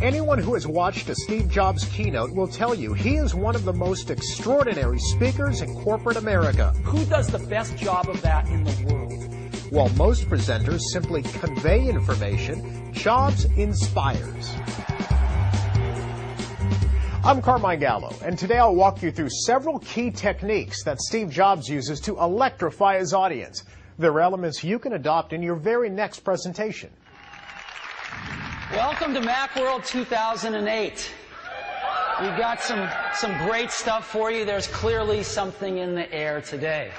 Anyone who has watched a Steve Jobs keynote will tell you he is one of the most extraordinary speakers in corporate America. Who does the best job of that in the world? While most presenters simply convey information, Jobs inspires. I'm Carmine Gallo, and today I'll walk you through several key techniques that Steve Jobs uses to electrify his audience. They're elements you can adopt in your very next presentation. Welcome to Macworld 2008. We've got some great stuff for you. There's clearly something in the air today.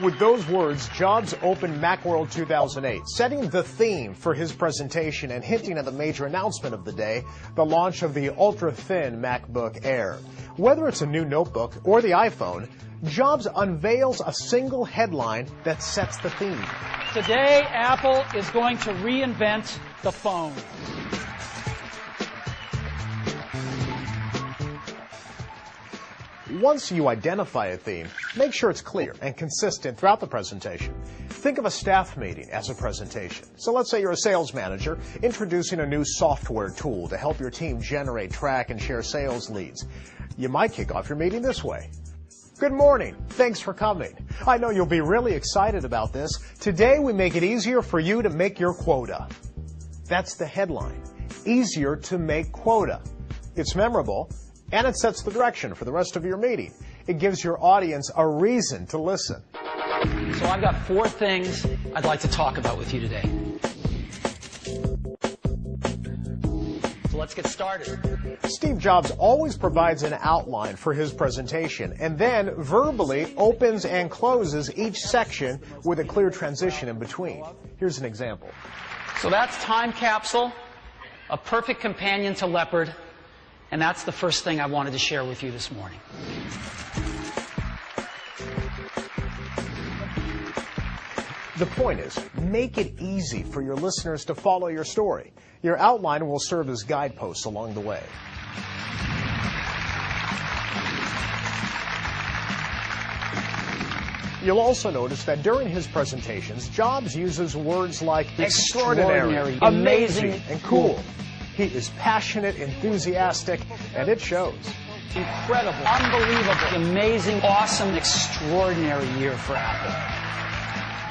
With those words, Jobs opened Macworld 2008, setting the theme for his presentation and hinting at the major announcement of the day, the launch of the ultra-thin MacBook Air. Whether it's a new notebook or the iPhone, Jobs unveils a single headline that sets the theme. Today, Apple is going to reinvent the phone. Once you identify a theme, make sure it's clear and consistent throughout the presentation. Think of a staff meeting as a presentation. So let's say you're a sales manager introducing a new software tool to help your team generate, track, and share sales leads. You might kick off your meeting this way. Good morning. Thanks for coming. I know you'll be really excited about this. Today we make it easier for you to make your quota. That's the headline. Easier to make quota. It's memorable, and it sets the direction for the rest of your meeting. It gives your audience a reason to listen. So I've got 4 things I'd like to talk about with you today. So let's get started. Steve Jobs always provides an outline for his presentation and then verbally opens and closes each section with a clear transition in between. Here's an example. So that's Time Capsule, a perfect companion to Leopard, and that's the first thing I wanted to share with you this morning. The point is, make it easy for your listeners to follow your story. Your outline will serve as guideposts along the way. You'll also notice that during his presentations, Jobs uses words like extraordinary, amazing, and cool. He is passionate, enthusiastic, and it shows. Incredible, unbelievable, amazing, awesome, extraordinary year for Apple.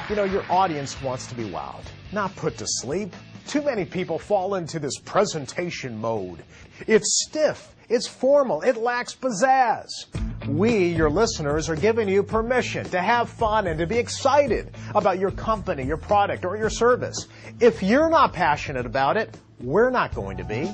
You know, your audience wants to be wowed, not put to sleep. Too many people fall into this presentation mode. It's stiff, it's formal, it lacks pizzazz. We, your listeners, are giving you permission to have fun and to be excited about your company, your product, or your service. If you're not passionate about it, we're not going to be.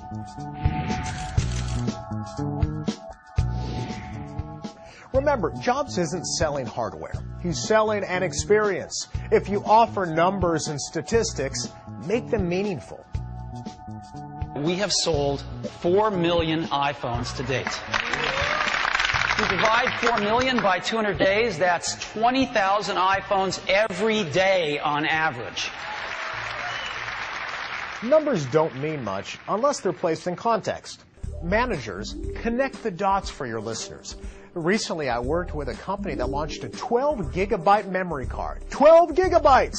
Remember, Jobs isn't selling hardware. He's selling an experience. If you offer numbers and statistics, make them meaningful. We have sold 4 million iPhones to date. If you divide 4 million by 200 days, that's 20,000 iPhones every day on average. Numbers don't mean much unless they're placed in context. Managers, connect the dots for your listeners. Recently, I worked with a company that launched a 12-gigabyte memory card. 12 gigabytes!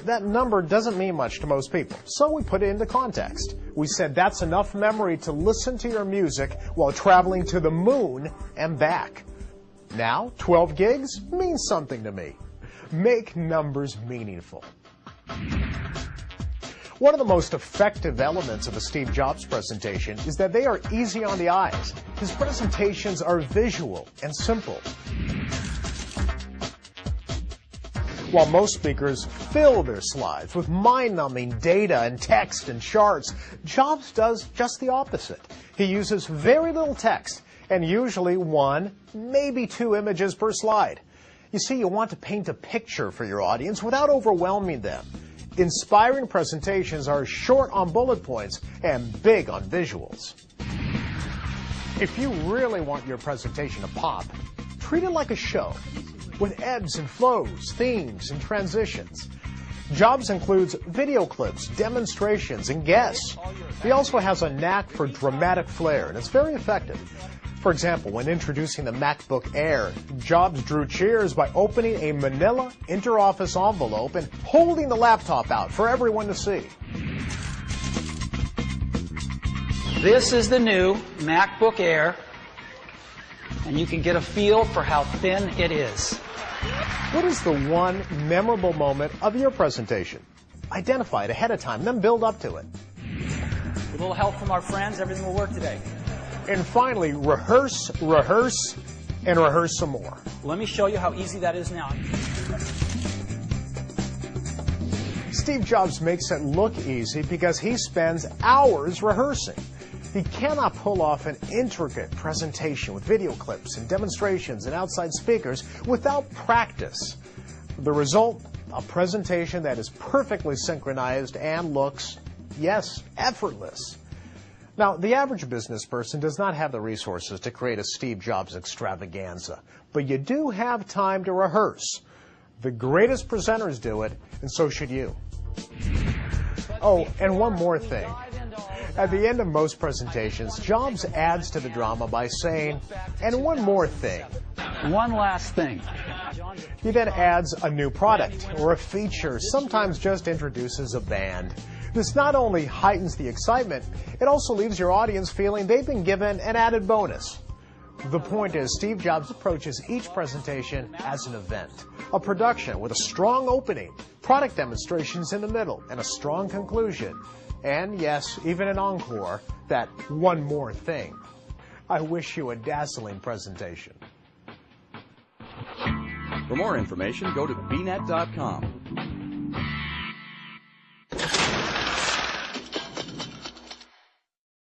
That number doesn't mean much to most people, so we put it into context. We said that's enough memory to listen to your music while traveling to the moon and back. Now, 12 gigs means something to me. Make numbers meaningful. One of the most effective elements of a Steve Jobs presentation is that they are easy on the eyes. His presentations are visual and simple. While most speakers fill their slides with mind-numbing data and text and charts, Jobs does just the opposite. He uses very little text and usually 1, maybe 2 images per slide. You see, you want to paint a picture for your audience without overwhelming them. Inspiring presentations are short on bullet points and big on visuals. If you really want your presentation to pop, treat it like a show with ebbs and flows, themes, and transitions. Jobs includes video clips, demonstrations, and guests. He also has a knack for dramatic flair, and it's very effective. For example, when introducing the MacBook Air, Jobs drew cheers by opening a manila interoffice envelope and holding the laptop out for everyone to see. This is the new MacBook Air, and you can get a feel for how thin it is. What is the one memorable moment of your presentation? Identify it ahead of time, then build up to it. With a little help from our friends, everything will work today. And finally, rehearse, rehearse, and rehearse some more. Let me show you how easy that is now. Steve Jobs makes it look easy because he spends hours rehearsing. He cannot pull off an intricate presentation with video clips and demonstrations and outside speakers without practice. The result, a presentation that is perfectly synchronized and looks, yes, effortless. Now, the average business person does not have the resources to create a Steve Jobs extravaganza, but you do have time to rehearse. The greatest presenters do it, and so should you. Oh, and one more thing. At the end of most presentations, Jobs adds to the drama by saying, and one more thing. One last thing. He then adds a new product or a feature, sometimes just introduces a band. This not only heightens the excitement, it also leaves your audience feeling they've been given an added bonus. The point is, Steve Jobs approaches each presentation as an event, a production with a strong opening, product demonstrations in the middle, and a strong conclusion. And yes, even an encore, that one more thing. I wish you a dazzling presentation. For more information, go to bnet.com.